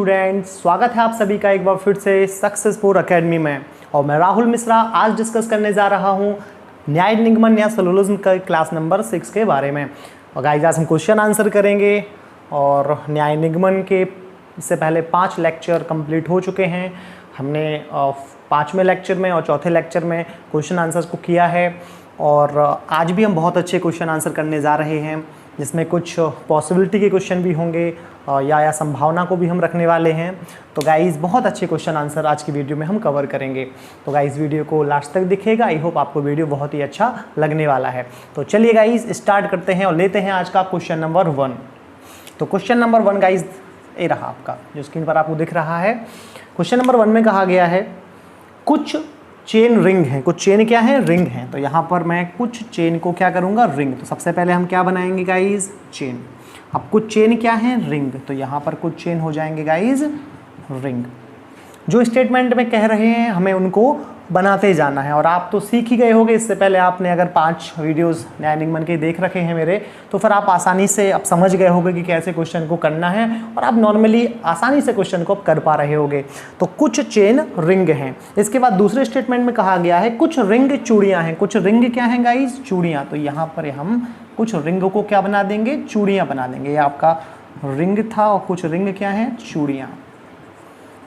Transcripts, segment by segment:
Students, स्वागत है आप सभी का एक बार फिर से सक्सेसफुल एकेडमी में। और मैं राहुल मिश्रा आज डिस्कस करने जा रहा हूं न्याय निगमन या सिलोजिज्म का क्लास नंबर 6 के बारे में। और गाइस आज हम क्वेश्चन आंसर करेंगे और न्याय निगमन के इससे पहले 5 लेक्चर कंप्लीट हो चुके हैं। हमने 5वें लेक्चर में और चौथे लेक्चर में क्वेश्चन आंसर्स को किया है और आज भी हम बहुत अच्छे क्वेश्चन आंसर करने जा रहे हैं, जिसमें कुछ पॉसिबिलिटी के क्वेश्चन भी होंगे या संभावना को भी हम रखने वाले हैं। तो गाइस बहुत अच्छे क्वेश्चन आंसर आज की वीडियो में हम कवर करेंगे। तो गाइस वीडियो को लास्ट तक दिखेगा। आई होप आपको वीडियो बहुत ही अच्छा लगने वाला है। तो चलिए गाइस स्टार्ट करते हैं और लेते हैं आज का क्वेश्चन नंबर 1। तो क्वेश्चन नंबर 1 गाइस ये रहा आपका, जो स्क्रीन पर आपको दिख रहा है। क्वेश्चन नंबर 1 में कहा गया है कुछ चेन रिंग है। कुछ चेन क्या है? रिंग है। तो यहाँ पर मैं कुछ चेन को क्या करूँगा? रिंग। तो सबसे पहले हम क्या बनाएंगे गाइज? चेन। अब कुछ चेन क्या है? रिंग। तो यहाँ पर कुछ चेन हो जाएंगे गाइज रिंग। जो स्टेटमेंट में कह रहे हैं हमें उनको बनाते जाना है। और आप तो सीख ही गए होंगे, इससे पहले आपने अगर 5 वीडियोस न्याय निगमन के देख रखे हैं मेरे, तो फिर आप आसानी से अब समझ गए होंगे कि कैसे क्वेश्चन को करना है और आप नॉर्मली आसानी से क्वेश्चन को कर पा रहे होंगे। तो कुछ चेन रिंग हैं। इसके बाद दूसरे स्टेटमेंट में कहा गया है कुछ रिंग चूड़ियाँ हैं। कुछ रिंग क्या हैं गाइज? चूड़ियाँ। तो यहाँ पर हम कुछ रिंग को क्या बना देंगे? चूड़ियाँ बना देंगे। ये आपका रिंग था और कुछ रिंग क्या हैं? चूड़ियाँ।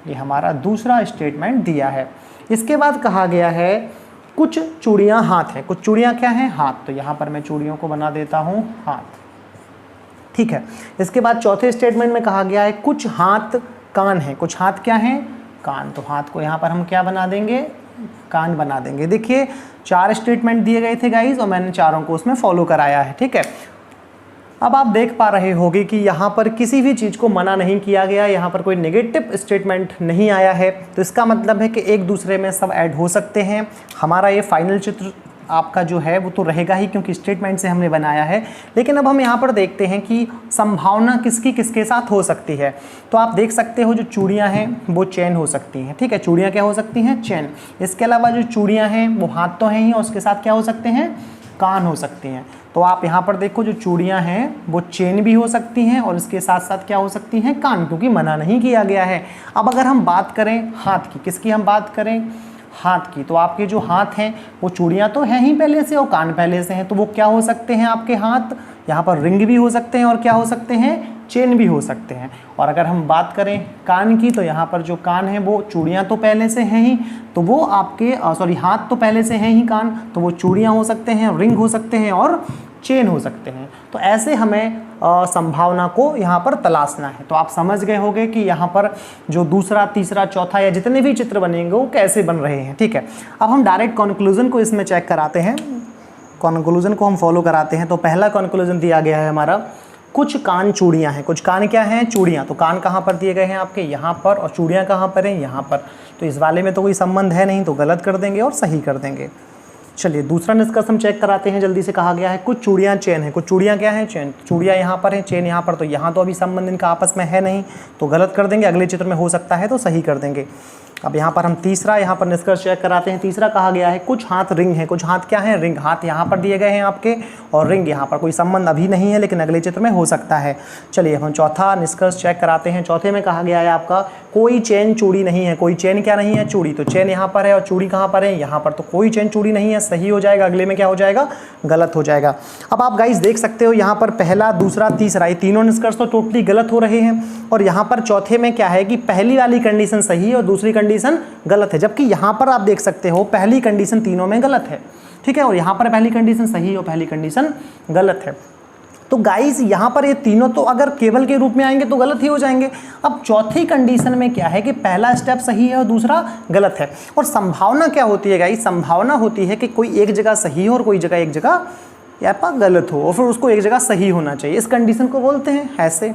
ये हमारा दूसरा स्टेटमेंट दिया है। इसके बाद कहा गया है कुछ चूड़ियाँ हाथ हैं। कुछ चूड़ियाँ क्या हैं? हाथ। तो यहाँ पर मैं चूड़ियों को बना देता हूँ हाथ। ठीक है। इसके बाद चौथे स्टेटमेंट में कहा गया है कुछ हाथ कान हैं। कुछ हाथ क्या हैं? कान। तो हाथ को यहाँ पर हम क्या बना देंगे? कान बना देंगे। देखिए 4 स्टेटमेंट दिए गए थे गाइज और मैंने चारों को उसमें फॉलो कराया है। ठीक है। अब आप देख पा रहे होंगे कि यहाँ पर किसी भी चीज़ को मना नहीं किया गया, यहाँ पर कोई नेगेटिव स्टेटमेंट नहीं आया है। तो इसका मतलब है कि एक दूसरे में सब ऐड हो सकते हैं। हमारा ये फाइनल चित्र आपका जो है वो तो रहेगा ही, क्योंकि स्टेटमेंट से हमने बनाया है। लेकिन अब हम यहाँ पर देखते हैं कि संभावना किसकी किसके साथ हो सकती है। तो आप देख सकते हो जो चूड़ियाँ हैं वो चेन हो सकती हैं। ठीक है। चूड़ियाँ क्या हो सकती हैं? चेन। इसके अलावा जो चूड़ियाँ हैं वो हाथ तो हैं ही और उसके साथ क्या हो सकते हैं? कान हो सकती हैं। तो आप यहाँ पर देखो जो चूड़ियाँ हैं वो चेन भी हो सकती हैं और इसके साथ साथ क्या हो सकती हैं? कान, क्योंकि मना नहीं किया गया है। अब अगर हम बात करें हाथ की, किसकी हम बात करें? हाथ की। तो आपके जो हाथ हैं वो चूड़ियाँ तो हैं ही पहले से और कान पहले से हैं, तो वो क्या हो सकते हैं आपके हाथ? यहाँ पर रिंग भी हो सकते हैं और क्या हो सकते हैं? चेन भी हो सकते हैं। और अगर हम बात करें कान की, तो यहाँ पर जो कान है वो चूड़ियाँ तो पहले से हैं ही, तो वो आपके हाथ तो पहले से हैं ही कान, तो वो चूड़ियाँ हो सकते हैं, रिंग हो सकते हैं और चेन हो सकते हैं। तो ऐसे हमें संभावना को यहाँ पर तलाशना है। तो आप समझ गए होंगे कि यहाँ पर जो दूसरा, तीसरा, चौथा या जितने भी चित्र बनेंगे वो कैसे बन रहे हैं। ठीक है। अब हम डायरेक्ट कंक्लूजन को इसमें चेक कराते हैं। कंक्लूजन को हम फॉलो कराते हैं। तो पहला कंक्लूजन दिया गया है हमारा कुछ कान चूड़ियाँ हैं। कुछ कान क्या हैं? चूड़ियाँ। तो कान कहाँ पर दिए गए हैं? आपके यहाँ पर। और चूड़ियाँ कहाँ पर हैं? यहाँ पर। तो इस वाले में तो कोई संबंध है नहीं, तो गलत कर देंगे और सही कर देंगे। चलिए दूसरा निष्कर्ष हम चेक कराते हैं जल्दी से। कहा गया है कुछ चूड़ियाँ चेन है। कुछ चूड़ियाँ क्या हैं? चेन। चूड़ियाँ यहाँ पर हैं, चेन यहाँ पर। तो यहाँ तो अभी संबंध इनका आपस में है नहीं, तो गलत कर देंगे। अगले चित्र में हो सकता है तो सही कर देंगे। अब यहाँ पर हम तीसरा यहाँ पर निष्कर्ष चेक कराते हैं। तीसरा कहा गया है कुछ हाथ रिंग है। कुछ हाथ क्या है? रिंग। हाथ यहाँ पर दिए गए हैं आपके और रिंग यहाँ पर। कोई संबंध अभी नहीं है लेकिन अगले चित्र में हो सकता है। चलिए हम चौथा निष्कर्ष चेक कराते हैं। चौथे में कहा गया है आपका कोई चेन चूड़ी नहीं है। कोई चेन क्या नहीं है? चूड़ी। तो चेन यहाँ पर है और चूड़ी कहाँ पर है? यहाँ पर। तो कोई चेन चूड़ी नहीं है, सही हो जाएगा। अगले में क्या हो जाएगा? गलत हो जाएगा। अब आप गाइस देख सकते हो यहाँ पर पहला, दूसरा, तीसरा, ये तीनों निष्कर्ष तो टोटली गलत हो रहे हैं। और यहाँ पर चौथे में क्या है कि पहली वाली कंडीशन सही है और दूसरी कंडीशन गलत है। जबकि यहाँ पर आप देख सकते हो पहली कंडीशन तीनों में गलत है। ठीक है। और यहाँ पर पहली कंडीशन सही है और पहली कंडीशन गलत है। तो गाइस यहाँ पर ये तीनों तो अगर केवल के रूप में आएंगे तो गलत ही हो जाएंगे। अब चौथी कंडीशन में क्या है कि पहला स्टेप सही है और दूसरा गलत है। और संभावना क्या होती है गाइस? संभावना होती है कि कोई एक जगह सही हो और कोई जगह एक जगह या पर गलत हो और फिर उसको एक जगह सही होना चाहिए। इस कंडीशन को बोलते हैं, ऐसे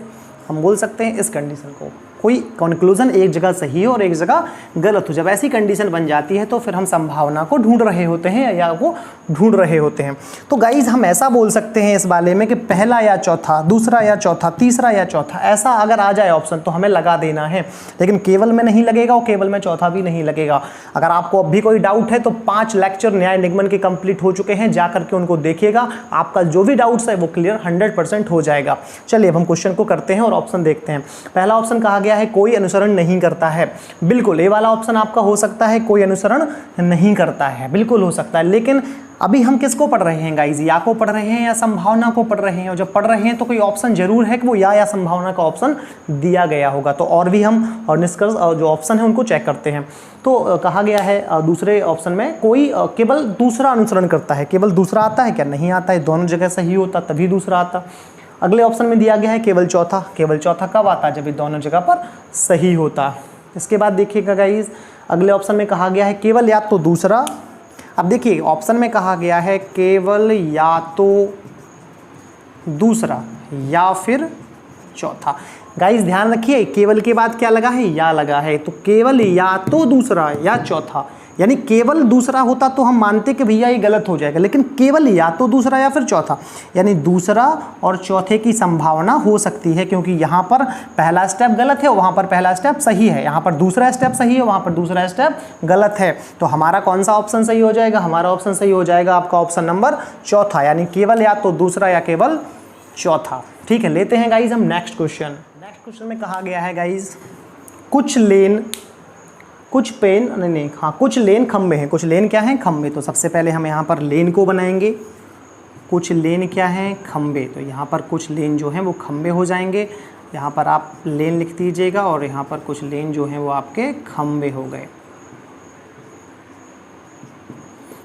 हम बोल सकते हैं इस कंडीशन को। कोई कंक्लूजन एक जगह सही हो और एक जगह गलत हो। जब ऐसी कंडीशन बन जाती है तो फिर हम संभावना को ढूंढ रहे होते हैं या वो ढूंढ रहे होते हैं। तो गाइज हम ऐसा बोल सकते हैं इस वाले में कि पहला या चौथा, दूसरा या चौथा, तीसरा या चौथा, ऐसा अगर आ जाए ऑप्शन तो हमें लगा देना है। लेकिन केवल में नहीं लगेगा और केवल में चौथा भी नहीं लगेगा। अगर आपको अब भी कोई डाउट है तो 5 लेक्चर न्याय निगमन के कंप्लीट हो चुके हैं, जा करके उनको देखिएगा। आपका जो भी डाउट्स है वो क्लियर 100% हो जाएगा। चलिए अब हम क्वेश्चन को करते हैं और ऑप्शन देखते हैं। पहला ऑप्शन कहा गया गया है कोई अनुसरण नहीं करता है। बिल्कुल ए वाला ऑप्शन आपका हो सकता है, कोई अनुसरण नहीं करता है, बिल्कुल हो सकता है। लेकिन अभी हम किसको पढ़ रहे हैं गाइज, या को पढ़ रहे हैं या संभावना को पढ़ रहे हैं। और जब पढ़ रहे हैं तो कोई ऑप्शन जरूर है कि वो या संभावना का ऑप्शन दिया गया होगा। तो और भी हम और निष्कर्ष जो ऑप्शन है उनको चेक करते हैं। तो कहा गया है दूसरे ऑप्शन में कोई केवल दूसरा अनुसरण करता है। केवल दूसरा आता है क्या, नहीं आता है, दोनों जगह सही होता तभी दूसरा आता। अगले ऑप्शन में दिया गया है केवल चौथा। केवल चौथा कब आता है, जब ये दोनों जगह पर सही होता। इसके बाद देखिएगा गाइज, अगले ऑप्शन में कहा गया है केवल या तो दूसरा। अब देखिए ऑप्शन में कहा गया है केवल या तो दूसरा या फिर चौथा। गाइस ध्यान रखिए, केवल के बाद क्या लगा है, या लगा है। तो केवल या तो दूसरा या चौथा, यानी केवल दूसरा होता तो हम मानते कि भैया ये गलत हो जाएगा, लेकिन केवल या तो दूसरा या फिर चौथा, यानी दूसरा और चौथे की संभावना हो सकती है। क्योंकि यहाँ पर पहला स्टेप गलत है, वहाँ पर पहला स्टेप सही है। यहाँ पर दूसरा स्टेप सही है, वहाँ पर दूसरा स्टेप गलत है। तो हमारा कौन सा ऑप्शन सही हो जाएगा, हमारा ऑप्शन सही हो जाएगा आपका ऑप्शन नंबर चौथा, यानी केवल या तो दूसरा या केवल चौथा। ठीक है, लेते हैं गाइज हम नेक्स्ट क्वेश्चन। नेक्स्ट क्वेश्चन में कहा गया है गाइज, कुछ लेन कुछ पेन नहीं हाँ कुछ लेन खंबे हैं। कुछ लेन क्या हैं, खंबे। तो सबसे पहले हम यहाँ पर लेन को बनाएंगे। कुछ लेन क्या हैं, खंबे। तो यहाँ पर कुछ लेन जो हैं वो खंबे हो जाएंगे। यहाँ पर आप लेन लिख दीजिएगा और यहाँ पर कुछ लेन जो हैं वो आपके खंबे हो गए।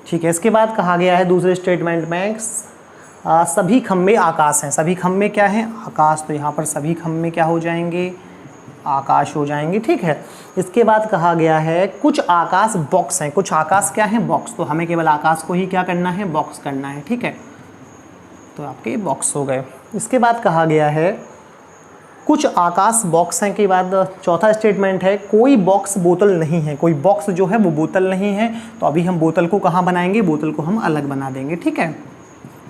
ठीक है, इसके बाद कहा गया है दूसरे स्टेटमेंट में सभी खंबे आकाश हैं। सभी खंबे क्या हैं, आकाश। तो यहाँ पर सभी खंबे क्या हो जाएंगे, आकाश हो जाएंगे। ठीक है, इसके बाद कहा गया है कुछ आकाश बॉक्स हैं। कुछ आकाश क्या है, बॉक्स। तो हमें केवल आकाश को ही क्या करना है, बॉक्स करना है। ठीक है, तो आपके बॉक्स हो गए। इसके बाद कहा गया है कुछ आकाश बॉक्स हैं के बाद चौथा स्टेटमेंट है कोई बॉक्स बोतल नहीं है। कोई बॉक्स जो है वो बोतल नहीं है। तो अभी हम बोतल को कहाँ बनाएंगे, बोतल को हम अलग बना देंगे। ठीक है,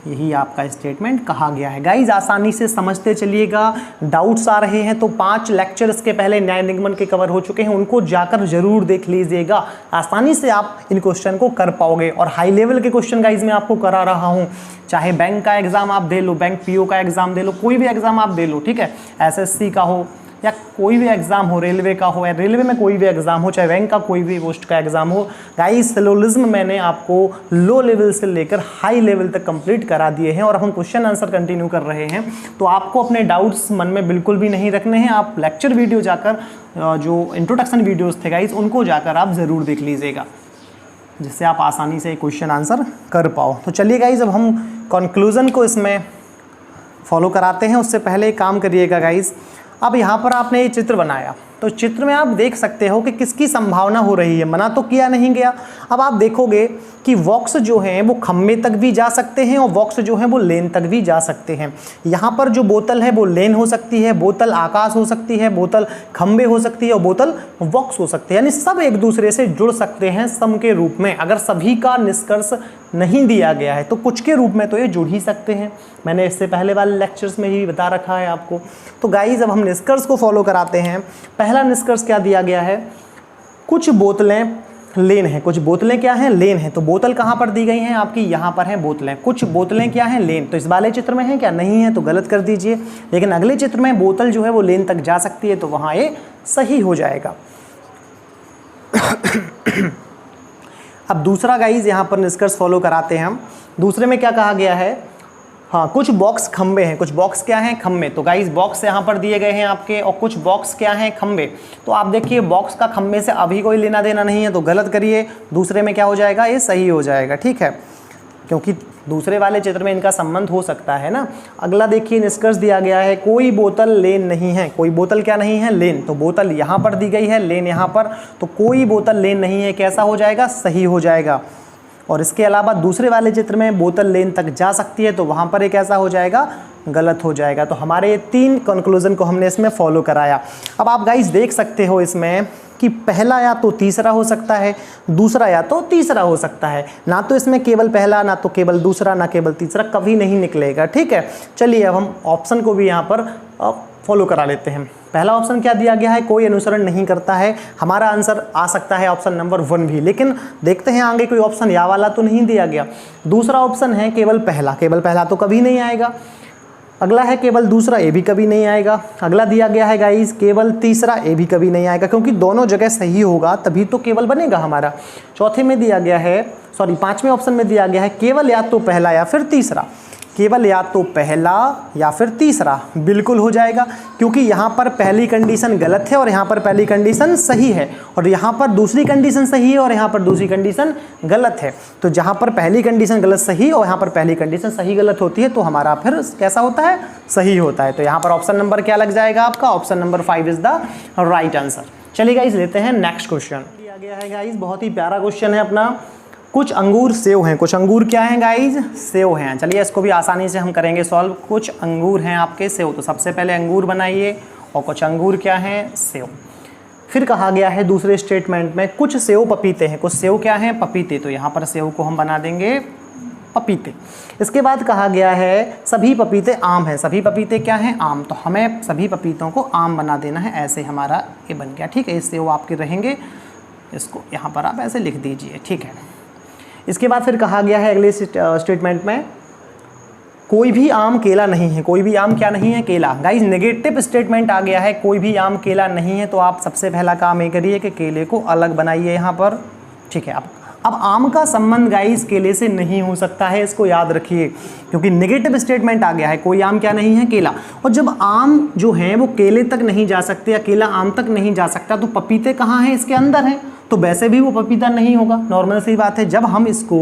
यही आपका स्टेटमेंट कहा गया है। गाइज आसानी से समझते चलिएगा, डाउट्स आ रहे हैं तो 5 लेक्चर इसके पहले न्याय निगमन के कवर हो चुके हैं, उनको जाकर जरूर देख लीजिएगा। आसानी से आप इन क्वेश्चन को कर पाओगे। और हाई लेवल के क्वेश्चन गाइज मैं आपको करा रहा हूं, चाहे बैंक का एग्जाम आप दे लो, बैंक पीओ का एग्जाम दे लो, कोई भी एग्जाम आप दे लो। ठीक है, एसएससी का हो या कोई भी एग्जाम हो, रेलवे का हो या रेलवे में कोई भी एग्जाम हो, चाहे बैंक का कोई भी पोस्ट का एग्जाम हो। गाइस सिलोजिज्म मैंने आपको लो लेवल से लेकर हाई लेवल तक कंप्लीट करा दिए हैं और अब हम क्वेश्चन आंसर कंटिन्यू कर रहे हैं। तो आपको अपने डाउट्स मन में बिल्कुल भी नहीं रखने हैं। आप लेक्चर वीडियो जाकर जो इंट्रोडक्शन वीडियोज़ थे गाइस उनको जाकर आप ज़रूर देख लीजिएगा, जिससे आप आसानी से क्वेश्चन आंसर कर पाओ। तो चलिए गाइस अब हम कंक्लूज़न को इसमें फॉलो कराते हैं। उससे पहले एक काम करिएगा गाइस, अब यहाँ पर आपने ये चित्र बनाया, तो चित्र में आप देख सकते हो कि किसकी संभावना हो रही है। मना तो किया नहीं गया। अब आप देखोगे कि बॉक्स जो हैं वो खम्बे तक भी जा सकते हैं और बॉक्स जो हैं वो लेन तक भी जा सकते हैं। यहाँ पर जो बोतल है वो लेन हो सकती है, बोतल आकाश हो सकती है, बोतल खम्बे हो सकती है और बोतल बॉक्स हो सकती है। यानी सब एक दूसरे से जुड़ सकते हैं सम के रूप में। अगर सभी का निष्कर्ष नहीं दिया गया है तो कुछ के रूप में तो ये जुड़ ही सकते हैं। मैंने इससे पहले वाले लेक्चर्स में ही बता रखा है आपको। तो गाइज अब हम निष्कर्ष को फॉलो कराते हैं। पहला निष्कर्ष क्या दिया गया है, कुछ बोतलें लेन है। कुछ बोतलें क्या हैं, लेन है। तो बोतल कहाँ पर दी गई हैं आपकी, यहाँ पर हैं बोतलें। कुछ बोतलें क्या हैं, लेन। तो इस वाले चित्र में है क्या, नहीं है, तो गलत कर दीजिए। लेकिन अगले चित्र में बोतल जो है वो लेन तक जा सकती है, तो वहाँ ये सही हो जाएगा। अब दूसरा गाइज यहाँ पर निष्कर्ष फॉलो कराते हैं हम। दूसरे में क्या कहा गया है, हाँ कुछ बॉक्स खंबे हैं। कुछ बॉक्स क्या हैं, खंबे। तो गाइज बॉक्स यहाँ पर दिए गए हैं आपके, और कुछ बॉक्स क्या हैं, खंबे। तो आप देखिए बॉक्स का खंबे से अभी कोई लेना देना नहीं है, तो गलत करिए। दूसरे में क्या हो जाएगा, ये सही हो जाएगा। ठीक है, क्योंकि दूसरे वाले चित्र में इनका संबंध हो सकता है ना। अगला देखिए निष्कर्ष दिया गया है कोई बोतल लेन नहीं है। कोई बोतल क्या नहीं है, लेन। तो बोतल यहाँ पर दी गई है, लेन यहाँ पर, तो कोई बोतल लेन नहीं है, कैसा हो जाएगा, सही हो जाएगा। और इसके अलावा दूसरे वाले चित्र में बोतल लेन तक जा सकती है, तो वहाँ पर एक ऐसा हो जाएगा, गलत हो जाएगा। तो हमारे ये 3 कंक्लूजन को हमने इसमें फॉलो कराया। अब आप गाइस देख सकते हो इसमें कि पहला या तो तीसरा हो सकता है, दूसरा या तो तीसरा हो सकता है। ना तो इसमें केवल पहला, ना तो केवल दूसरा, ना केवल तीसरा, कभी नहीं निकलेगा। ठीक है, चलिए अब हम ऑप्शन को भी यहाँ पर फॉलो करा लेते हैं। पहला ऑप्शन क्या दिया गया है, कोई अनुसरण नहीं करता है। हमारा आंसर आ सकता है ऑप्शन नंबर 1 भी, लेकिन देखते हैं आगे कोई ऑप्शन या वाला तो नहीं दिया गया। दूसरा ऑप्शन है केवल पहला। केवल पहला तो कभी नहीं आएगा। अगला है केवल दूसरा, ए भी कभी नहीं आएगा। अगला दिया गया है गाइस केवल तीसरा, ए भी कभी नहीं आएगा, क्योंकि दोनों जगह सही होगा तभी तो केवल बनेगा हमारा। चौथे में दिया गया है, सॉरी 5वें ऑप्शन में दिया गया है केवल या तो पहला या फिर तीसरा, केवल या तो पहला या फिर तीसरा, बिल्कुल हो जाएगा, क्योंकि यहाँ पर पहली कंडीशन गलत है और यहाँ पर पहली कंडीशन सही है, और यहाँ पर दूसरी कंडीशन सही है और यहाँ पर दूसरी कंडीशन गलत है। तो जहाँ पर पहली कंडीशन गलत सही और यहाँ पर पहली कंडीशन सही गलत होती है तो हमारा फिर कैसा होता है, सही होता है। तो यहाँ पर ऑप्शन नंबर क्या लग जाएगा आपका, option number 5 is the right answer. चलिए गाइस लेते हैं नेक्स्ट क्वेश्चन। दिया गया है गाइस बहुत ही प्यारा क्वेश्चन है अपना, कुछ अंगूर सेव हैं। कुछ अंगूर क्या हैं गाइज, सेव हैं। चलिए इसको भी आसानी से हम करेंगे सॉल्व। कुछ अंगूर हैं आपके सेव, तो सबसे पहले अंगूर बनाइए, और कुछ अंगूर क्या हैं, सेव। फिर कहा गया है दूसरे स्टेटमेंट में कुछ सेव पपीते हैं। कुछ सेव क्या हैं, पपीते, तो यहाँ पर सेव को हम बना देंगे पपीते। इसके बाद कहा गया है सभी पपीते आम हैं। सभी पपीते क्या हैं, आम, तो हमें सभी पपीतों को आम बना देना है। ऐसे हमारा ये बन गया, ठीक है। ये सेव आपके रहेंगे, इसको यहाँ पर आप ऐसे लिख दीजिए, ठीक है। इसके बाद फिर कहा गया है अगले स्टेटमेंट में कोई भी आम केला नहीं है। कोई भी आम क्या नहीं है, केला। गाइज नेगेटिव स्टेटमेंट आ गया है, कोई भी आम केला नहीं है, तो आप सबसे पहला काम ये करिए कि केले को अलग बनाइए यहाँ पर, ठीक है। अब आम का संबंध गाइज केले से नहीं हो सकता है, इसको याद रखिए, क्योंकि नेगेटिव स्टेटमेंट आ गया है, कोई आम क्या नहीं है, केला। और जब आम जो है वो केले तक नहीं जा सकते या केला आम तक नहीं जा सकता, तो पपीते कहाँ हैं, इसके अंदर हैं, तो वैसे भी वो पपीता नहीं होगा। नॉर्मल सी बात है। जब हम इसको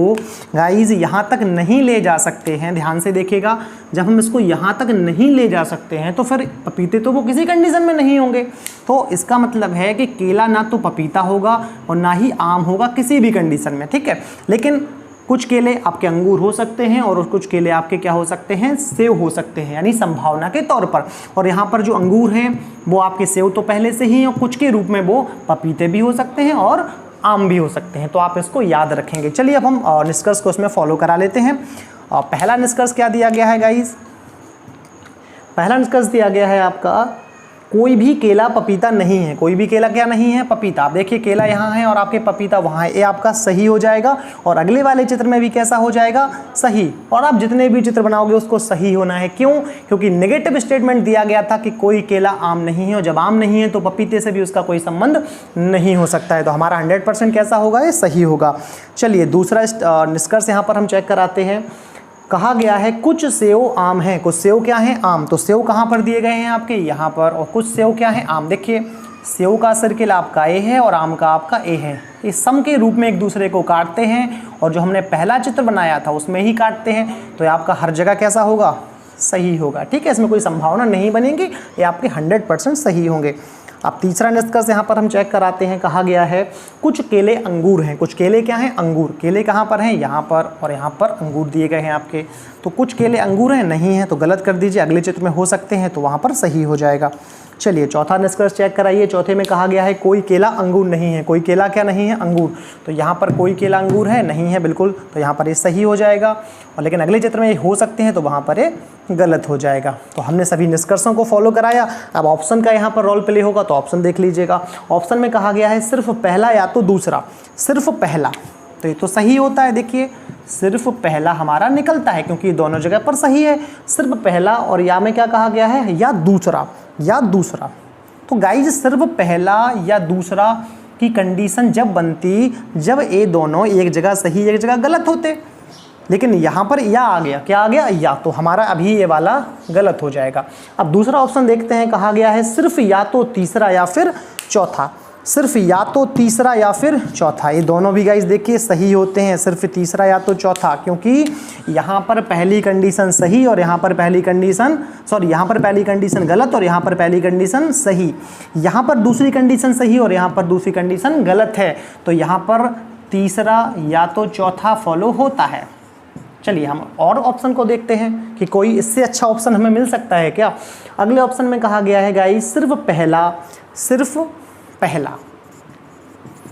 गाइज यहाँ तक नहीं ले जा सकते हैं, ध्यान से देखिएगा, जब हम इसको यहाँ तक नहीं ले जा सकते हैं तो फिर पपीते तो वो किसी कंडीशन में नहीं होंगे। तो इसका मतलब है कि केला ना तो पपीता होगा और ना ही आम होगा किसी भी कंडीशन में, ठीक है। लेकिन कुछ केले आपके अंगूर हो सकते हैं और कुछ केले आपके क्या हो सकते हैं, सेव हो सकते हैं, यानी संभावना के तौर पर। और यहाँ पर जो अंगूर हैं वो आपके सेव तो पहले से ही हैं, और कुछ के रूप में वो पपीते भी हो सकते हैं और आम भी हो सकते हैं, तो आप इसको याद रखेंगे। चलिए अब हम निष्कर्ष को उसमें फॉलो करा लेते हैं। पहला निष्कर्ष क्या दिया गया है गाइज, पहला निष्कर्ष दिया गया है आपका कोई भी केला पपीता नहीं है। कोई भी केला क्या नहीं है, पपीता। आप देखिए केला यहाँ है और आपके पपीता वहाँ है, ये आपका सही हो जाएगा। और अगले वाले चित्र में भी कैसा हो जाएगा, सही। और आप जितने भी चित्र बनाओगे उसको सही होना है। क्यों, क्योंकि नेगेटिव स्टेटमेंट दिया गया था कि कोई केला आम नहीं है, और जब आम नहीं है तो पपीते से भी उसका कोई संबंध नहीं हो सकता है। तो हमारा 100% कैसा होगा, ये सही होगा। चलिए दूसरा निष्कर्ष यहाँ पर हम चेक कराते हैं। कहा गया है कुछ सेव आम हैं। कुछ सेव क्या हैं, आम। तो सेव कहाँ पर दिए गए हैं आपके, यहाँ पर। और कुछ सेव क्या हैं, आम। देखिए सेव का सर्किल आपका ए है और आम का आपका ए है। इस सम के रूप में एक दूसरे को काटते हैं, और जो हमने पहला चित्र बनाया था उसमें ही काटते हैं, तो ये आपका हर जगह कैसा होगा, सही होगा, ठीक है। इसमें कोई संभावना नहीं बनेगी, ये आपके 100% सही होंगे। अब तीसरा निष्कर्ष यहाँ पर हम चेक कराते हैं। कहा गया है कुछ केले अंगूर हैं। कुछ केले क्या हैं, अंगूर। केले कहाँ पर हैं, यहाँ पर, और यहाँ पर अंगूर दिए गए हैं आपके। तो कुछ केले अंगूर हैं, नहीं हैं तो गलत कर दीजिए, अगले चित्र में हो सकते हैं तो वहाँ पर सही हो जाएगा। चलिए चौथा निष्कर्ष चेक कराइए। चौथे में कहा गया है कोई केला अंगूर नहीं है। कोई केला क्या नहीं है, अंगूर। तो यहाँ पर कोई केला अंगूर है, नहीं है बिल्कुल, तो यहाँ पर ये सही हो जाएगा। और लेकिन अगले चित्र में ये हो सकते हैं तो वहाँ पर ये गलत हो जाएगा। तो हमने सभी निष्कर्षों को फॉलो कराया। अब ऑप्शन का यहाँ पर रोल प्ले होगा, तो ऑप्शन देख लीजिएगा। ऑप्शन में कहा गया है सिर्फ पहला या तो दूसरा। सिर्फ पहला, तो ये तो सही होता है। देखिए सिर्फ पहला हमारा निकलता है, क्योंकि दोनों जगह पर सही है। सिर्फ पहला, और या में क्या कहा गया है, या दूसरा, या दूसरा। तो गाइज सिर्फ पहला या दूसरा की कंडीशन जब बनती, जब ये दोनों एक जगह सही एक जगह गलत होते। लेकिन यहाँ पर या आ गया, क्या आ गया, या, तो हमारा अभी ये वाला गलत हो जाएगा। अब दूसरा ऑप्शन देखते हैं। कहा गया है सिर्फ या तो तीसरा या फिर चौथा। सिर्फ या तो तीसरा या फिर चौथा, ये दोनों भी गाइस देखिए सही होते हैं। सिर्फ तीसरा या तो चौथा, क्योंकि यहाँ पर पहली कंडीशन सही और यहाँ पर पहली कंडीशन, सॉरी यहाँ पर पहली कंडीशन गलत और यहाँ पर पहली कंडीशन सही। यहाँ पर दूसरी कंडीशन सही और यहाँ पर दूसरी कंडीशन गलत है, तो यहाँ पर तीसरा या तो चौथा फॉलो होता है। चलिए हम और ऑप्शन को देखते हैं कि कोई इससे अच्छा ऑप्शन हमें मिल सकता है क्या। अगले ऑप्शन में कहा गया है गाइस सिर्फ पहला, सिर्फ पहला।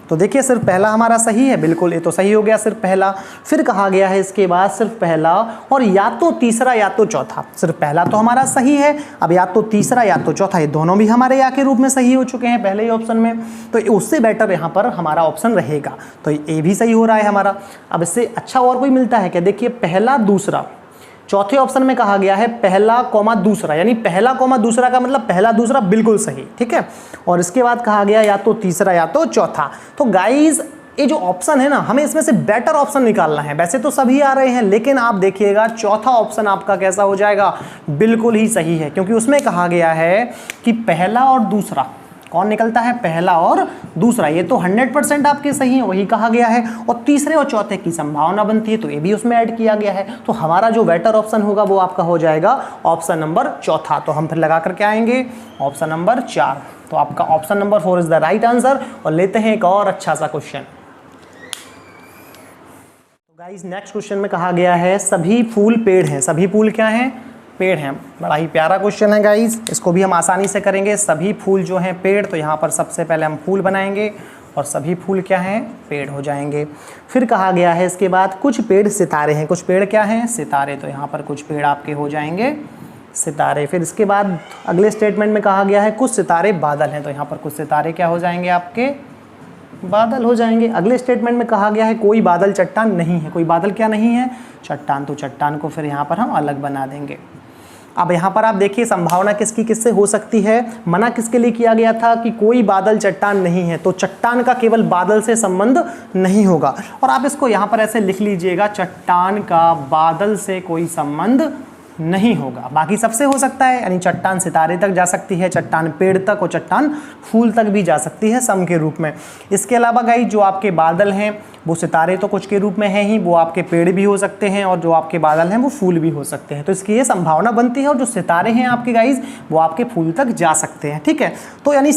तो देखिए सिर्फ पहला हमारा सही है, बिल्कुल ये तो सही हो गया, सिर्फ पहला। फिर कहा गया है इसके बाद सिर्फ पहला और या तो तीसरा या तो चौथा। सिर्फ पहला तो हमारा सही है, अब या तो तीसरा या तो चौथा, ये दोनों भी हमारे या के रूप में सही हो चुके हैं पहले ही ऑप्शन में, तो उससे बेटर यहाँ पर हमारा ऑप्शन रहेगा। तो ये भी सही हो रहा है हमारा। अब इससे अच्छा और कोई मिलता है क्या, देखिए पहला दूसरा, चौथे ऑप्शन में कहा गया है पहला कॉमा दूसरा, यानी पहला कॉमा दूसरा का मतलब पहला दूसरा बिल्कुल सही, ठीक है। और इसके बाद कहा गया या तो तीसरा या तो चौथा। तो गाइज ये जो ऑप्शन है ना, हमें इसमें से बेटर ऑप्शन निकालना है। वैसे तो सभी आ रहे हैं, लेकिन आप देखिएगा चौथा ऑप्शन आपका कैसा हो जाएगा, बिल्कुल ही सही है, क्योंकि उसमें कहा गया है कि पहला और दूसरा कौन निकलता है, पहला और दूसरा। ये तो 100% आपके सही है, वही कहा गया है। और तीसरे और चौथे की संभावना बनती है, तो ये भी उसमें ऐड किया गया है। तो हमारा जो बेटर ऑप्शन होगा वो आपका हो जाएगा ऑप्शन नंबर चौथा। तो हम फिर लगा करके आएंगे ऑप्शन नंबर 4। तो आपका option number 4 is the right answer. और लेते हैं एक और अच्छा सा क्वेश्चन। तो गाइस नेक्स्ट क्वेश्चन में कहा गया है सभी फूल पेड़ हैं। सभी फूल क्या हैं, पेड़ हैं। बड़ा ही प्यारा क्वेश्चन है गाइस, इसको भी हम आसानी से करेंगे। सभी फूल जो हैं पेड़, तो यहाँ पर सबसे पहले हम फूल बनाएंगे और सभी फूल क्या हैं, पेड़ हो जाएंगे। फिर कहा गया है इसके बाद कुछ पेड़ सितारे हैं। कुछ पेड़ क्या हैं, सितारे। तो यहाँ पर कुछ पेड़ आपके हो जाएंगे सितारे। फिर इसके बाद अगले स्टेटमेंट में कहा गया है कुछ सितारे बादल हैं। तो यहाँ पर कुछ सितारे क्या हो जाएंगे, आपके बादल हो जाएंगे। अगले स्टेटमेंट में कहा गया है कोई बादल चट्टान नहीं है। कोई बादल क्या नहीं है, चट्टान। तो चट्टान को फिर यहाँ पर हम अलग बना देंगे। अब यहाँ पर आप देखिए संभावना किसकी किससे हो सकती है। मना किसके लिए किया गया था कि कोई बादल चट्टान नहीं है, तो चट्टान का केवल बादल से संबंध नहीं होगा। और आप इसको यहाँ पर ऐसे लिख लीजिएगा, चट्टान का बादल से कोई संबंध नहीं होगा, बाकी सबसे हो सकता है। यानी चट्टान सितारे तक जा सकती है, चट्टान पेड़ तक, और चट्टान फूल तक भी जा सकती है सम के रूप में। इसके अलावा गाइस जो आपके बादल हैं वो सितारे तो कुछ के रूप में हैं ही, वो आपके पेड़ भी हो सकते हैं, और जो आपके बादल हैं वो फूल भी हो सकते हैं। तो इसकी ये संभावना बनती है। और जो सितारे हैं आपके गाइस वो आपके फूल तक जा सकते हैं, ठीक है। तो यानी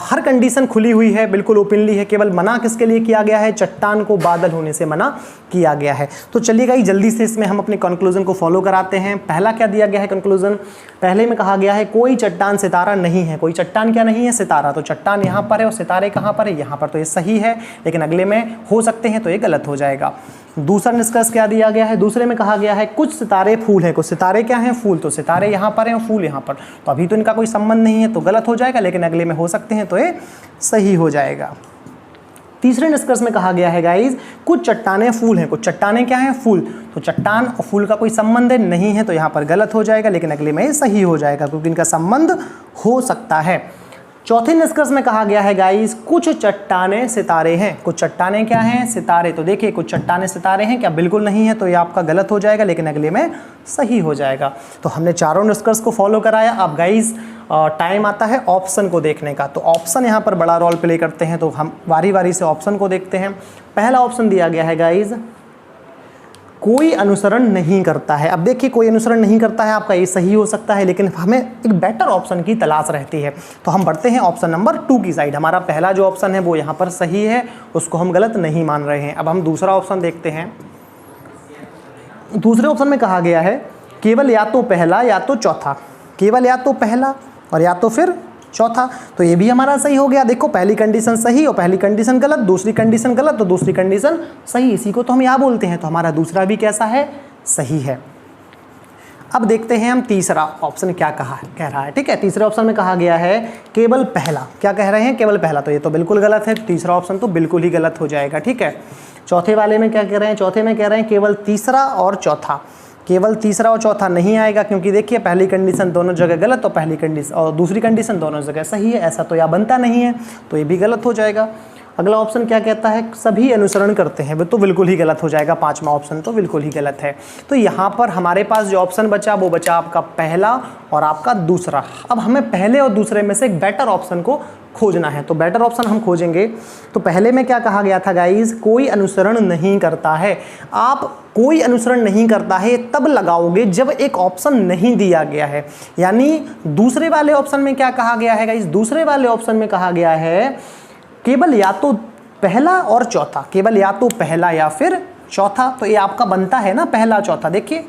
हर कंडीशन खुली हुई है, बिल्कुल ओपनली है। केवल मना किसके लिए किया गया है, चट्टान को बादल होने से मना किया गया है। तो चलिए गाइस जल्दी से इसमें हम अपने कंक्लूजन को फॉलो कराते हैं। पहला क्या दिया गया है कंक्लूजन, पहले में कहा गया है कोई चट्टान सितारा नहीं है। कोई चट्टान क्या नहीं है, सितारा। तो चट्टान यहाँ पर है और सितारे कहाँ पर है, यहाँ पर। तो ये सही है, लेकिन अगले में हो सकते हैं, तो ये गलत हो जाएगा। दूसरा निष्कर्ष क्या दिया गया है, दूसरे में कहा गया है कुछ सितारे फूल है। कुछ सितारे क्या हैं, फूल। तो सितारे यहाँ पर हैं और फूल यहाँ पर, तो अभी तो इनका कोई संबंध नहीं है, तो गलत हो जाएगा, लेकिन अगले में हो सकते हैं, तो ये सही हो जाएगा। तीसरे निष्कर्ष में कहा गया है गाइज कुछ चट्टानें फूल हैं। कुछ चट्टानें क्या हैं, फूल। तो चट्टान और फूल का कोई संबंध नहीं है, तो यहाँ पर गलत हो जाएगा, लेकिन अगले में सही हो जाएगा, क्योंकि इनका संबंध हो सकता है। चौथे निष्कर्ष में कहा गया है गाइस कुछ चट्टानें सितारे हैं। कुछ चट्टानें क्या हैं, सितारे। तो देखिए कुछ चट्टानें सितारे हैं क्या, बिल्कुल नहीं है, तो ये आपका गलत हो जाएगा, लेकिन अगले में सही हो जाएगा। तो हमने चारों निष्कर्ष को फॉलो कराया। अब गाइस टाइम आता है ऑप्शन को देखने का। तो ऑप्शन यहाँ पर बड़ा रोल प्ले करते हैं, तो हम बारी बारी से ऑप्शन को देखते हैं। पहला ऑप्शन दिया गया है गाइज कोई अनुसरण नहीं करता है। अब देखिए कोई अनुसरण नहीं करता है, आपका ये सही हो सकता है, लेकिन हमें एक बेटर ऑप्शन की तलाश रहती है। तो हम बढ़ते हैं ऑप्शन नंबर 2 की साइड। हमारा पहला जो ऑप्शन है वो यहाँ पर सही है, उसको हम गलत नहीं मान रहे हैं। अब हम दूसरा ऑप्शन देखते हैं। दूसरे ऑप्शन में कहा गया है केवल या तो पहला या तो चौथा। केवल या तो पहला और या तो फिर चौथा। तो ये भी हमारा सही हो गया। देखो पहली कंडीशन सही और पहली कंडीशन गलत, दूसरी कंडीशन गलत तो दूसरी कंडीशन सही। इसी को तो हम यहाँ बोलते हैं। तो हमारा दूसरा भी कैसा है, सही है। अब देखते हैं हम तीसरा ऑप्शन क्या कह रहा है, ठीक है। तीसरे ऑप्शन में कहा गया है केवल पहला। क्या कह रहे हैं, केवल पहला। तो ये तो बिल्कुल गलत है, तीसरा ऑप्शन तो बिल्कुल ही गलत हो जाएगा, ठीक है। चौथे वाले में क्या कह रहे हैं, चौथे में कह रहे हैं केवल तीसरा और चौथा। केवल तीसरा और चौथा नहीं आएगा, क्योंकि देखिए पहली कंडीशन दोनों जगह गलत और पहली कंडीशन और दूसरी कंडीशन दोनों जगह सही है। ऐसा तो या बनता नहीं है, तो ये भी गलत हो जाएगा। अगला ऑप्शन क्या कहता है, सभी अनुसरण करते हैं, वो तो बिल्कुल ही गलत हो जाएगा। पांचवा ऑप्शन तो बिल्कुल ही गलत है। तो यहाँ पर हमारे पास जो ऑप्शन बचा वो बचा आपका पहला और आपका दूसरा। अब हमें पहले और दूसरे में से एक बेटर ऑप्शन को खोजना है। तो बेटर ऑप्शन हम खोजेंगे। तो पहले में क्या कहा गया था गाइज, कोई अनुसरण नहीं करता है। आप कोई अनुसरण नहीं करता है तब लगाओगे जब एक ऑप्शन नहीं दिया गया है। यानी दूसरे वाले ऑप्शन में क्या कहा गया है गाइज, दूसरे वाले ऑप्शन में कहा गया है केवल या तो पहला और चौथा। केवल या तो पहला या फिर चौथा। तो ये आपका बनता है ना पहला चौथा। देखिए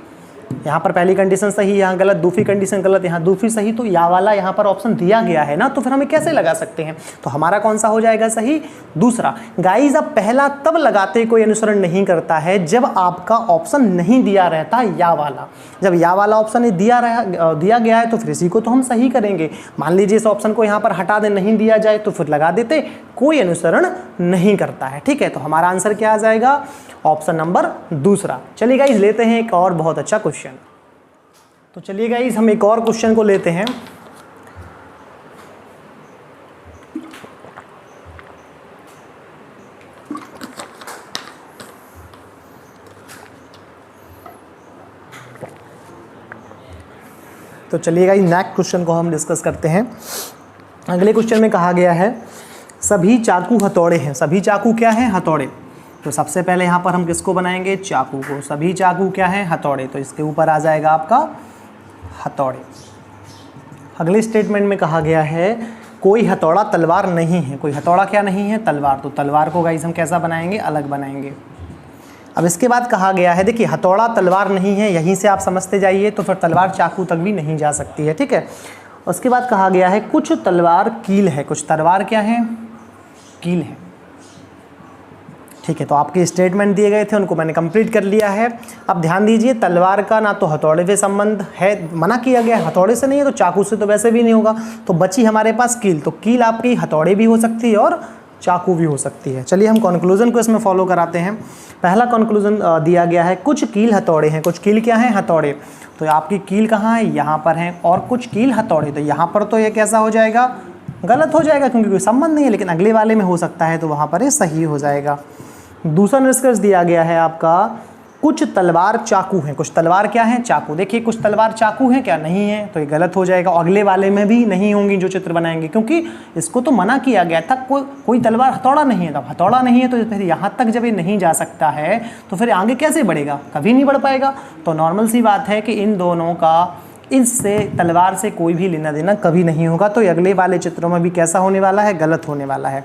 यहाँ पर पहली कंडीशन सही, यहाँ गलत, दूसरी कंडीशन गलत, यहाँ दूसरी सही। तो या वाला यहाँ पर ऑप्शन दिया गया है ना, तो फिर हमें कैसे लगा सकते हैं। तो हमारा कौन सा हो जाएगा सही, दूसरा। गाइज अब पहला तब लगाते कोई अनुसरण नहीं करता है जब आपका ऑप्शन नहीं दिया रहता या वाला। जब या वाला ऑप्शन दिया गया है तो फिर इसी को तो हम सही करेंगे। मान लीजिए इस ऑप्शन को यहाँ पर हटा दे, नहीं दिया जाए, तो फिर लगा देते कोई अनुसरण नहीं करता है, ठीक है। तो हमारा आंसर क्या आ जाएगा, ऑप्शन नंबर दूसरा। चलिए गाइज लेते हैं एक और बहुत अच्छा क्वेश्चन। तो चलिए गाइस हम एक और क्वेश्चन को लेते हैं। तो चलिए गाइस नेक्स्ट क्वेश्चन को हम डिस्कस करते हैं। अगले क्वेश्चन में कहा गया है सभी चाकू हथौड़े हैं। सभी चाकू क्या हैं? हथौड़े। तो सबसे पहले यहाँ पर हम किसको बनाएंगे? चाकू को। सभी चाकू क्या हैं? हथौड़े। तो इसके ऊपर आ जाएगा आपका हथौड़े। अगले स्टेटमेंट में कहा गया है कोई हथौड़ा तलवार नहीं है। कोई हथौड़ा क्या नहीं है? तलवार। तो तलवार को गाइस हम कैसा बनाएंगे? अलग बनाएंगे। अब इसके बाद कहा गया है, देखिए हथौड़ा तलवार नहीं है, यहीं से आप समझते जाइए, तो फिर तलवार चाकू तक भी नहीं जा सकती है, ठीक है। उसके बाद कहा गया है कुछ तलवार कील है। कुछ तलवार क्या है? कील है, ठीक है। तो आपके स्टेटमेंट दिए गए थे, उनको मैंने कंप्लीट कर लिया है। अब ध्यान दीजिए, तलवार का ना तो हथौड़े से संबंध है, मना किया गया है, हथौड़े से नहीं है, तो चाकू से तो वैसे भी नहीं होगा। तो बची हमारे पास कील। तो कील आपकी हथौड़े भी हो सकती है और चाकू भी हो सकती है। चलिए हम कंक्लूजन को इसमें फॉलो कराते हैं। पहला कंक्लूजन दिया गया है कुछ कील हथौड़े हैं। कुछ कील क्या हैं? हथौड़े। तो आपकी कील कहाँ है? यहाँ पर है। और कुछ कील हथौड़े, तो यहाँ पर तो ये कैसा हो जाएगा? गलत हो जाएगा, क्योंकि कोई संबंध नहीं है, लेकिन अगले वाले में हो सकता है, तो वहाँ पर ये सही हो जाएगा। दूसरा निष्कर्ष दिया गया है आपका कुछ तलवार चाकू हैं। कुछ तलवार क्या है? चाकू। देखिए कुछ तलवार चाकू हैं क्या? नहीं है, तो ये गलत हो जाएगा। अगले वाले में भी नहीं होंगी जो चित्र बनाएंगे, क्योंकि इसको तो मना किया गया था, कोई तलवार हथौड़ा नहीं है। तब हथौड़ा नहीं है तो फिर यहाँ तक जब ये नहीं जा सकता है तो फिर आगे कैसे बढ़ेगा? कभी नहीं बढ़ पाएगा। तो नॉर्मल सी बात है कि इन दोनों का इससे तलवार से कोई भी लेना देना कभी नहीं होगा। तो अगले वाले चित्रों में भी कैसा होने वाला है? गलत होने वाला है।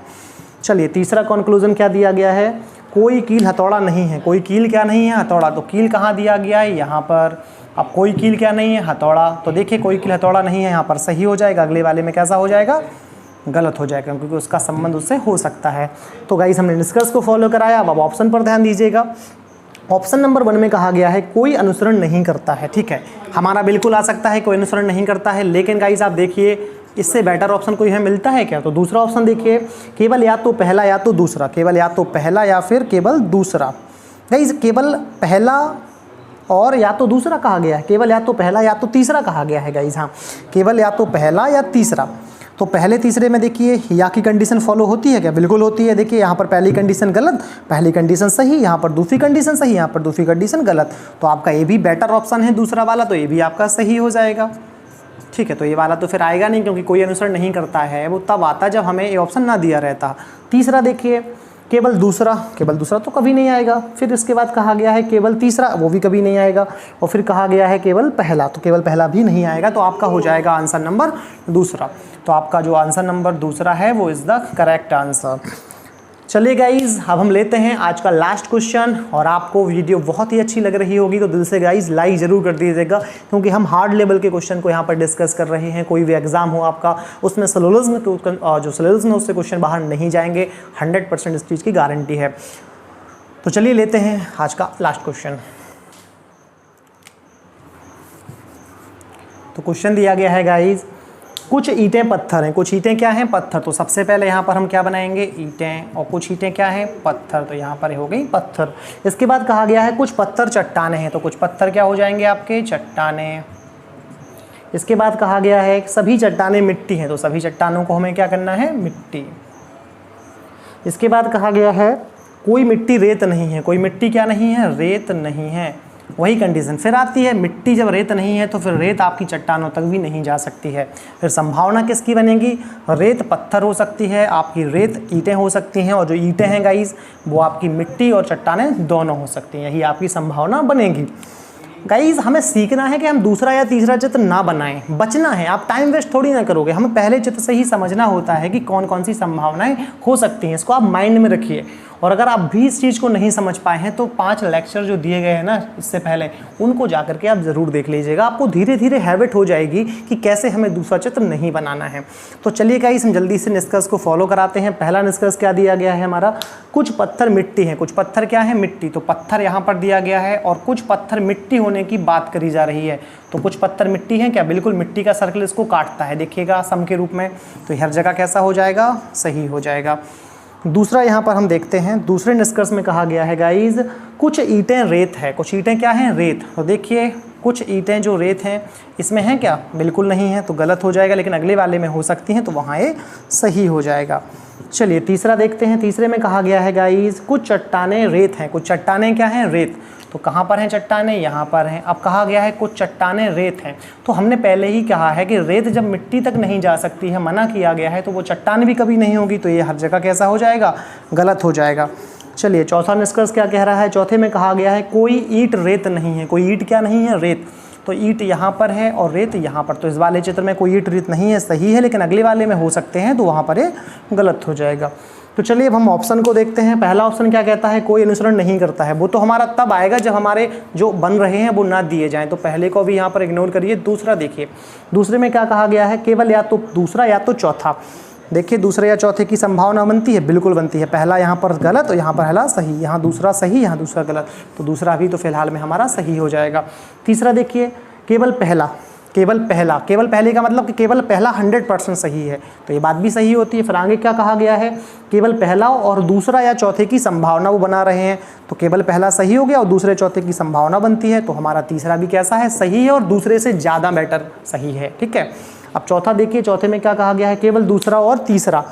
चलिए तीसरा कंक्लूजन क्या दिया गया है? कोई कील हथौड़ा नहीं है। कोई कील क्या नहीं है? हथौड़ा। तो कील कहाँ दिया गया है? यहाँ पर। अब कोई कील क्या नहीं है? हथौड़ा। तो देखिए कोई कील हथौड़ा नहीं है, यहाँ पर सही हो जाएगा। अगले वाले में कैसा हो जाएगा? गलत हो जाएगा, क्योंकि उसका संबंध उससे हो सकता है। तो गाइस हमने निष्कर्ष को फॉलो कराया। अब ऑप्शन पर ध्यान दीजिएगा। ऑप्शन नंबर 1 में कहा गया है कोई अनुसरण नहीं करता है, ठीक है। हमारा बिल्कुल आ सकता है कोई अनुसरण नहीं करता है, लेकिन गाइस आप देखिए इससे बेटर ऑप्शन कोई हमें मिलता है क्या? तो दूसरा ऑप्शन देखिए, केवल या तो पहला या तो दूसरा। केवल या तो पहला या फिर केवल दूसरा। गाइस केवल पहला और या तो दूसरा कहा गया है, केवल या तो पहला या तो तीसरा कहा गया है गाइस। हाँ, केवल या तो पहला या तीसरा। तो पहले तीसरे में देखिए या की कंडीशन फॉलो होती है क्या? बिल्कुल होती है। देखिए यहाँ पर पहली कंडीशन गलत, पहली कंडीशन सही, यहाँ पर दूसरी कंडीशन सही, यहाँ पर दूसरी कंडीशन गलत। तो आपका ये भी बेटर ऑप्शन है दूसरा वाला, तो ये भी आपका सही हो जाएगा, ठीक है। तो ये वाला तो फिर आएगा नहीं, क्योंकि कोई अनुसरण नहीं करता है, वो तब आता जब हमें ये ऑप्शन ना दिया रहता। तीसरा देखिए केवल दूसरा। केवल दूसरा तो कभी नहीं आएगा। फिर इसके बाद कहा गया है केवल तीसरा, वो भी कभी नहीं आएगा। और फिर कहा गया है केवल पहला, तो केवल पहला भी नहीं आएगा। तो आपका हो जाएगा आंसर नंबर दूसरा। तो आपका जो आंसर नंबर दूसरा है वो इज़ द करेक्ट आंसर। चलिए गाइज़ अब हम लेते हैं आज का लास्ट क्वेश्चन। और आपको वीडियो बहुत ही अच्छी लग रही होगी तो दिल से गाइज़ लाइक ज़रूर कर दीजिएगा, क्योंकि हम हार्ड लेवल के क्वेश्चन को यहाँ पर डिस्कस कर रहे हैं। कोई भी एग्जाम हो आपका, उसमें सिलोजिज्म जो सिलोजिज्म है उससे क्वेश्चन बाहर नहीं जाएंगे, 100% इस चीज़ की गारंटी है। तो चलिए लेते हैं आज का लास्ट क्वेश्चन। तो क्वेश्चन दिया गया है गाइज़ कुछ ईंटें पत्थर हैं। कुछ ईंटें क्या हैं? पत्थर। तो सबसे पहले यहाँ पर हम क्या बनाएंगे? ईंटें। और कुछ ईंटें क्या हैं? पत्थर। तो यहाँ पर हो गई पत्थर। इसके बाद कहा गया है कुछ पत्थर चट्टानें हैं। तो कुछ पत्थर क्या हो जाएंगे आपके? चट्टानें। इसके बाद कहा गया है सभी चट्टानें मिट्टी हैं। तो सभी चट्टानों को हमें क्या करना है? मिट्टी। इसके बाद कहा गया है कोई मिट्टी रेत नहीं है। कोई मिट्टी क्या नहीं है? रेत नहीं है। वही कंडीशन फिर आती है, मिट्टी जब रेत नहीं है तो फिर रेत आपकी चट्टानों तक भी नहीं जा सकती है। फिर संभावना किसकी बनेगी? रेत पत्थर हो सकती है, आपकी रेत ईंटें हो सकती हैं, और जो ईंटें हैं गाइस वो आपकी मिट्टी और चट्टानें दोनों हो सकती हैं। यही आपकी संभावना बनेगी। गाइज हमें सीखना है कि हम दूसरा या तीसरा चित्र ना बनाएं, बचना है। आप टाइम वेस्ट थोड़ी ना करोगे, हमें पहले चित्र से ही समझना होता है कि कौन कौन सी संभावनाएं हो सकती हैं। इसको आप माइंड में रखिए। और अगर आप भी इस चीज़ को नहीं समझ पाए हैं तो 5 लेक्चर जो दिए गए हैं ना इससे पहले, उनको जा करके आप ज़रूर देख लीजिएगा। आपको धीरे धीरे हैबिट हो जाएगी कि कैसे हमें दूसरा चित्र नहीं बनाना है। तो चलिए गाइस हम जल्दी से निष्कर्ष को फॉलो कराते हैं। पहला निष्कर्ष क्या दिया गया है हमारा? कुछ पत्थर मिट्टी हैं। कुछ पत्थर क्या है? मिट्टी। तो पत्थर यहाँ पर दिया गया है और कुछ पत्थर मिट्टी होने की बात करी जा रही है। तो कुछ पत्थर मिट्टी हैं क्या? बिल्कुल, मिट्टी का सर्कल इसको काटता है, देखिएगा सम के रूप में। तो हर जगह कैसा हो जाएगा? सही हो जाएगा। दूसरा यहाँ पर हम देखते हैं, दूसरे निष्कर्ष में कहा गया है गाइज कुछ ईंटें रेत है। कुछ ईंटें क्या हैं? रेत। तो देखिए कुछ ईंटें जो रेत हैं इसमें हैं क्या, बिल्कुल नहीं है, तो गलत हो जाएगा, लेकिन अगले वाले में हो सकती हैं, तो वहाँ ये सही हो जाएगा। चलिए तीसरा देखते हैं। तीसरे में कहा गया है गाइस कुछ चट्टानें रेत हैं। कुछ चट्टानें क्या हैं, रेत। तो कहाँ पर हैं चट्टानें, यहाँ पर हैं। अब कहा गया है कुछ चट्टानें रेत हैं, तो हमने पहले ही कहा है कि रेत जब मिट्टी तक नहीं जा सकती है, मना किया गया है, तो वो चट्टान भी कभी नहीं होगी, तो ये हर जगह कैसा हो जाएगा, गलत हो जाएगा। चलिए चौथा निष्कर्ष क्या कह रहा है। चौथे में कहा गया है कोई ईंट रेत नहीं है। कोई ईंट क्या नहीं है, रेत। तो ईंट यहाँ पर है और रेत यहाँ पर, तो इस वाले चित्र में कोई ईंट रेत नहीं है, सही है, लेकिन अगले वाले में हो सकते हैं, तो वहाँ पर ये गलत हो जाएगा। तो चलिए अब हम ऑप्शन को देखते हैं। पहला ऑप्शन क्या कहता है, कोई अनुसरण नहीं करता है। वो तो हमारा तब आएगा जब हमारे जो बन रहे हैं वो ना दिए जाएं, तो पहले को भी यहाँ पर इग्नोर करिए। दूसरा देखिए, दूसरे में क्या कहा गया है, केवल या तो दूसरा या तो चौथा। देखिए दूसरे या चौथे की संभावना बनती है, बिल्कुल बनती है। पहला यहाँ पर गलत और यहाँ पर पहला सही, यहाँ दूसरा सही, यहाँ दूसरा गलत, तो दूसरा भी तो फिलहाल में हमारा सही हो जाएगा। तीसरा देखिए, केवल पहला। केवल पहला, केवल पहले का मतलब कि केवल पहला 100% सही है, तो ये बात भी सही होती है। फिर आगे क्या कहा गया है, केवल पहला और दूसरा या चौथे की संभावना वो बना रहे हैं, तो केवल पहला सही हो गया और दूसरे चौथे की संभावना बनती है, तो हमारा तीसरा भी कैसा है, सही है और दूसरे से ज़्यादा बेटर सही है। ठीक है, अब चौथा देखिए, चौथे में क्या कहा गया है, केवल दूसरा और तीसरा।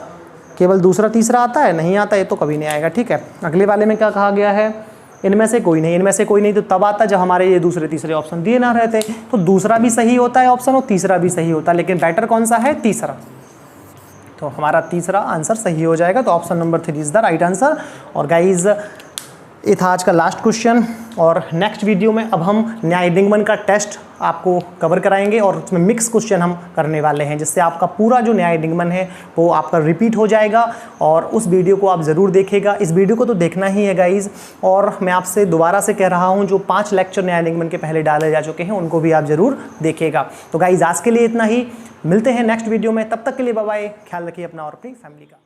केवल दूसरा तीसरा आता है, नहीं आता, ये तो कभी नहीं आएगा। ठीक है, अगले वाले में क्या कहा गया है, इनमें से कोई नहीं। इनमें से कोई नहीं तो तब आता जब हमारे ये दूसरे तीसरे ऑप्शन दिए ना रहते, तो दूसरा भी सही होता है ऑप्शन और तीसरा भी सही होता है, लेकिन बेटर कौन सा है, तीसरा। तो हमारा तीसरा आंसर सही हो जाएगा, तो option number 3 is the right answer. और गाइज ये था आज का लास्ट क्वेश्चन, और नेक्स्ट वीडियो में अब हम न्याय निगमन का टेस्ट आपको कवर कराएंगे और उसमें मिक्स क्वेश्चन हम करने वाले हैं, जिससे आपका पूरा जो न्याय निगमन है वो आपका रिपीट हो जाएगा। और उस वीडियो को आप ज़रूर देखिएगा, इस वीडियो को तो देखना ही है गाइज़। और मैं आपसे दोबारा से कह रहा हूँ, जो 5 लेक्चर न्याय निगमन के पहले डाले जा चुके हैं उनको भी आप ज़रूर देखिएगा। तो गाइज़ आज के लिए इतना ही, मिलते हैं नेक्स्ट वीडियो में, तब तक के लिए बाय बाय, ख्याल रखिए अपना और अपनी फैमिली का।